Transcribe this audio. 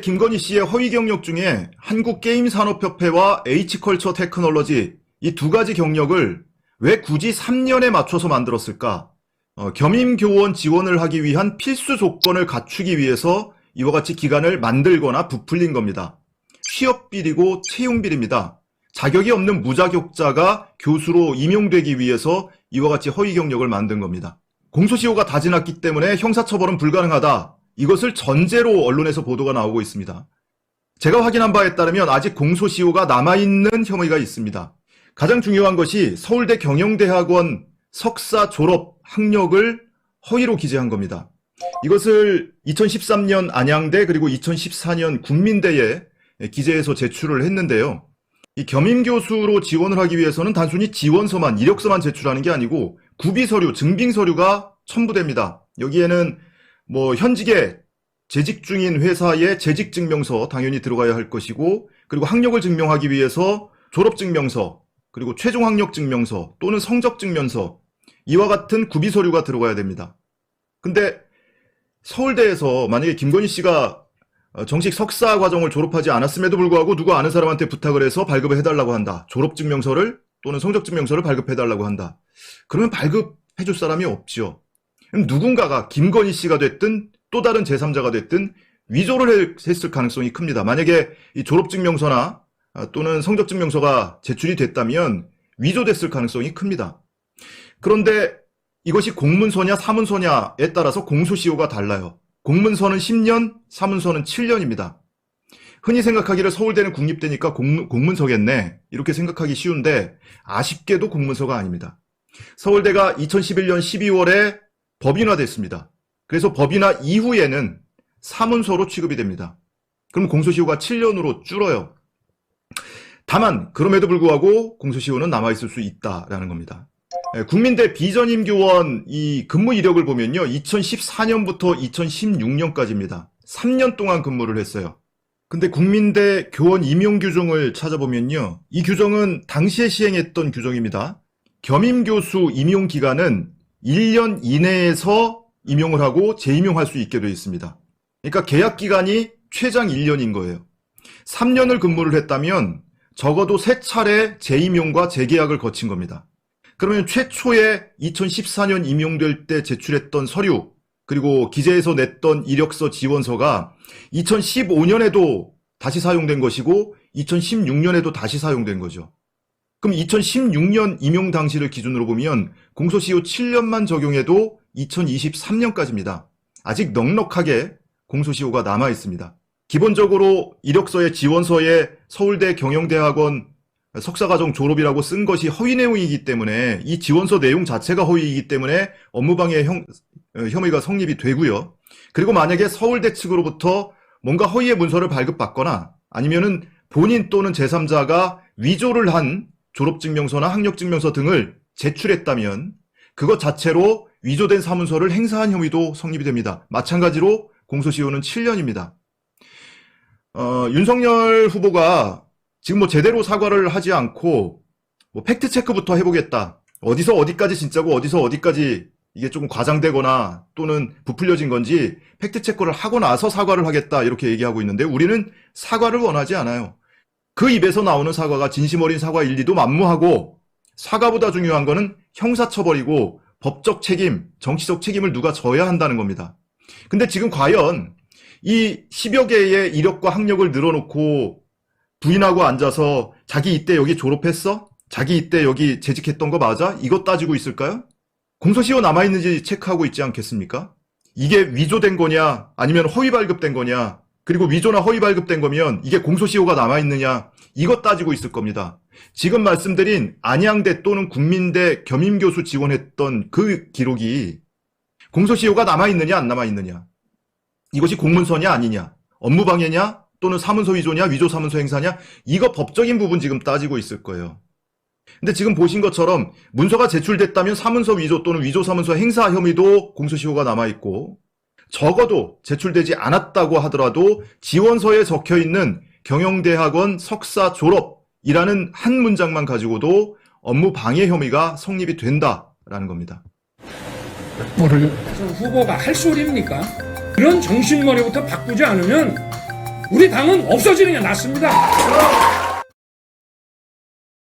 김건희 씨의 허위 경력 중에 한국게임산업협회와 H컬처 테크놀로지 이 두 가지 경력을 왜 굳이 3년에 맞춰서 만들었을까? 겸임교원 지원을 하기 위한 필수 조건을 갖추기 위해서 이와 같이 기간을 만들거나 부풀린 겁니다. 취업비리고 채용비리입니다. 자격이 없는 무자격자가 교수로 임용되기 위해서 이와 같이 허위 경력을 만든 겁니다. 공소시효가 다 지났기 때문에 형사처벌은 불가능하다. 이것을 전제로 언론에서 보도가 나오고 있습니다. 제가 확인한 바에 따르면 아직 공소시효가 남아있는 혐의가 있습니다. 가장 중요한 것이 서울대 경영대학원 석사 졸업 학력을 허위로 기재한 겁니다. 이것을 2013년 안양대 그리고 2014년 국민대에 기재해서 제출을 했는데요. 이 겸임교수로 지원을 하기 위해서는 단순히 지원서만, 이력서만 제출하는 게 아니고 구비서류, 증빙서류가 첨부됩니다. 여기에는 현직에 재직 중인 회사의 재직증명서 당연히 들어가야 할 것이고, 그리고 학력을 증명하기 위해서 졸업증명서, 그리고 최종 학력증명서 또는 성적증명서, 이와 같은 구비서류가 들어가야 됩니다. 근데 서울대에서 만약에 김건희 씨가 정식 석사 과정을 졸업하지 않았음에도 불구하고 누구 아는 사람한테 부탁을 해서 발급을 해달라고 한다. 졸업증명서를 또는 성적증명서를 발급해달라고 한다. 그러면 발급해줄 사람이 없죠. 그럼 누군가가 김건희 씨가 됐든 또 다른 제3자가 됐든 위조를 했을 가능성이 큽니다. 만약에 이 졸업증명서나 또는 성적증명서가 제출이 됐다면 위조됐을 가능성이 큽니다. 그런데 이것이 공문서냐 사문서냐에 따라서 공소시효가 달라요. 공문서는 10년, 사문서는 7년입니다. 흔히 생각하기를 서울대는 국립대니까 공문서겠네, 이렇게 생각하기 쉬운데 아쉽게도 공문서가 아닙니다. 서울대가 2011년 12월에 법인화됐습니다. 그래서 법인화 이후에는 사문서로 취급이 됩니다. 그럼 공소시효가 7년으로 줄어요. 다만 그럼에도 불구하고 공소시효는 남아있을 수 있다라는 겁니다. 국민대 비전임교원 이 근무 이력을 보면요, 2014년부터 2016년까지입니다. 3년 동안 근무를 했어요. 근데 국민대 교원 임용 규정을 찾아보면요, 이 규정은 당시에 시행했던 규정입니다. 겸임교수 임용 기간은 1년 이내에서 임용을 하고 재임용할 수 있게 되어 있습니다. 그러니까 계약 기간이 최장 1년인 거예요. 3년을 근무를 했다면 적어도 3차례 재임용과 재계약을 거친 겁니다. 그러면 최초에 2014년 임용될 때 제출했던 서류, 그리고 기재해서 냈던 이력서 지원서가 2015년에도 다시 사용된 것이고 2016년에도 다시 사용된 거죠. 그럼 2016년 임용 당시를 기준으로 보면 공소시효 7년만 적용해도 2023년까지입니다. 아직 넉넉하게 공소시효가 남아 있습니다. 기본적으로 이력서에 지원서에 서울대 경영대학원 석사과정 졸업이라고 쓴 것이 허위 내용이기 때문에, 이 지원서 내용 자체가 허위이기 때문에 업무방해 혐의가 성립이 되고요. 그리고 만약에 서울대 측으로부터 뭔가 허위의 문서를 발급받거나 아니면은 본인 또는 제3자가 위조를 한 졸업증명서나 학력증명서 등을 제출했다면 그것 자체로 위조된 사문서를 행사한 혐의도 성립이 됩니다. 마찬가지로 공소시효는 7년입니다. 윤석열 후보가 지금 제대로 사과를 하지 않고 팩트체크부터 해보겠다, 어디서 어디까지 진짜고 어디서 어디까지 이게 조금 과장되거나 또는 부풀려진 건지 팩트체크를 하고 나서 사과를 하겠다, 이렇게 얘기하고 있는데 우리는 사과를 원하지 않아요. 그 입에서 나오는 사과가 진심 어린 사과 일리도 만무하고, 사과보다 중요한 거는 형사처벌이고 법적 책임, 정치적 책임을 누가 져야 한다는 겁니다. 근데 지금 과연 이 10여 개의 이력과 학력을 늘어놓고 부인하고 앉아서 자기 이때 여기 졸업했어? 자기 이때 여기 재직했던 거 맞아? 이것 따지고 있을까요? 공소시효 남아있는지 체크하고 있지 않겠습니까? 이게 위조된 거냐 아니면 허위 발급된 거냐, 그리고 위조나 허위 발급된 거면 이게 공소시효가 남아있느냐, 이것 따지고 있을 겁니다. 지금 말씀드린 안양대 또는 국민대 겸임교수 지원했던 그 기록이 공소시효가 남아있느냐 안 남아있느냐, 이것이 공문서냐 아니냐, 업무방해냐 또는 사문서 위조냐, 위조 사문서 행사냐, 이거 법적인 부분 지금 따지고 있을 거예요. 근데 지금 보신 것처럼 문서가 제출됐다면 사문서 위조 또는 위조 사문서 행사 혐의도 공소시효가 남아있고, 적어도 제출되지 않았다고 하더라도 지원서에 적혀있는 경영대학원 석사 졸업이라는 한 문장만 가지고도 업무방해 혐의가 성립이 된다라는 겁니다. 후보가 할 소리입니까? 그런 정신머리부터 바꾸지 않으면 우리 당은 없어지는 게 낫습니다.